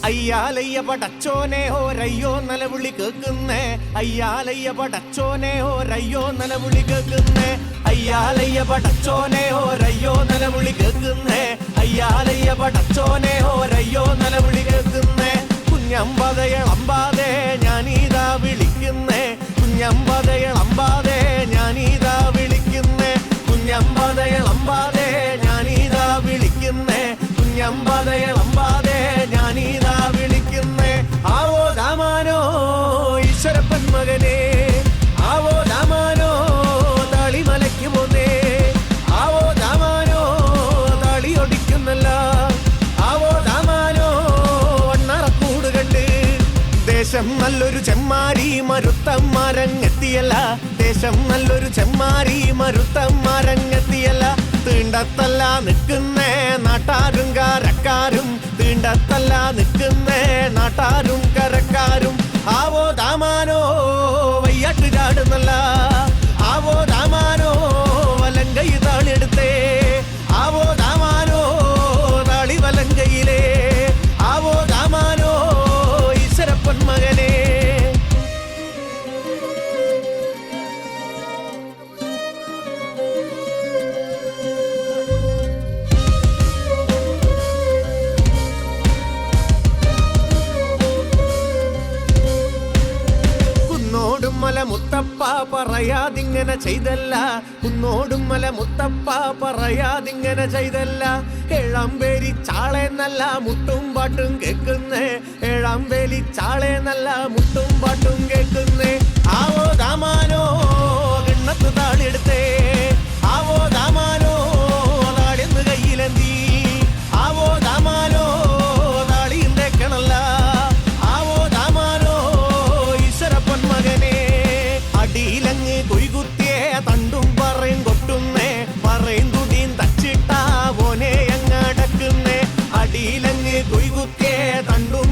അയ്യാലയ്യ പടച്ചോനെ ഓരയ്യോ നിലവിളി കേൾക്കുന്നേ അയ്യാലയ്യ പടച്ചോനെ ഓരയ്യോ നിലവിളി കേൾക്കുന്നേ അയ്യാലയ്യ പടച്ചോനെ ഓരയ്യോ നിലവിളി കേൾക്കുന്നേ അയ്യാലയ്യ പടച്ചോനെ ഓരയ്യോ നിലവിളി കേൾക്കുന്നേ കുഞ്ഞമ്പതയളമ്പാതെ ഞാനീതാ വിളിക്കുന്നേ കുഞ്ഞമ്പതയളമ്പാതെ ഞാനീതാ വിളിക്കുന്നേ കുഞ്ഞമ്പതയളമ്പാതെ ഞാനീതാ വിളിക്കുന്നേ കുഞ്ഞമ്പതയളമ്പാതെ ഞാനീതാ വിളിക്കുന്നേ ആവോ ദാമാനോ ഈശ്വരപ്പൻ മകനെ ആവോ ദാമാനോ താളിമലയ്ക്ക് പോന്നേ ആവോ ദാമാനോ താളി ഒടിക്കുന്നല്ല ആവോ ദാമാനോ വണ്ണറക്കൂട് കണ്ട് ദേശം നല്ലൊരു ചെമ്മാരി മരുത്തം മരങ്ങെത്തിയല്ല ദേശം നല്ലൊരു ചെമ്മാരി മരുത്തം മരങ്ങെത്തിയല്ല തീണ്ടത്തല്ല നിൽക്കുന്നേ നാട്ടാരും കരക്കാരും തീണ്ടത്തല്ല നിൽക്കുന്നേ നാട്ടാരും കരക്കാരും ആവോ ദാമാനോ വയ്യാട്ട് ചാടുന്നല്ല ആവോ ദാമാനോ വലങ്കൈ താളിയെടുത്തേ ആവോ ദാമാനോ താളി വലങ്കയിലേ ആവോ ദാമാനോ ഈശ്വരപ്പൻ മകനെ മല മുത്തപ്പ പറയാതിങ്ങനെ ചെയ്തല്ല കുന്നോടും മല മുത്തപ്പ പറയാതിങ്ങനെ ചെയ്തല്ല ഏഴാം വേലി ചാളെ നല്ല മുട്ടും പാട്ടും കേൾക്കുന്നേ ഏഴാം വേലി ചാളെ നല്ല മുട്ടും പാട്ടും കേൾക്കുന്നേ ആവോ ദാമാനോ കിണ്ണത്ത് താളിയെടുത്തേ ആവോ ദാമാനോ താളിന്ന് കയ്യിലെന്തി ആവോ ദാമാനോ താളിന്റെ കിണല്ല ആവോ ദാമാനോ ഈശ്വരപ്പൻ മകനെ അടിയിലങ്ങ് കൊയ്കുത്തിയേ തണ്ടും പറയും കൊട്ടുന്നേ പറയും തുടിയും തച്ചിട്ടാ പോനെ അങ്ങടക്കുന്നേ അടിയിലങ്ങ് കൊയ്കുത്തിയേ തണ്ടും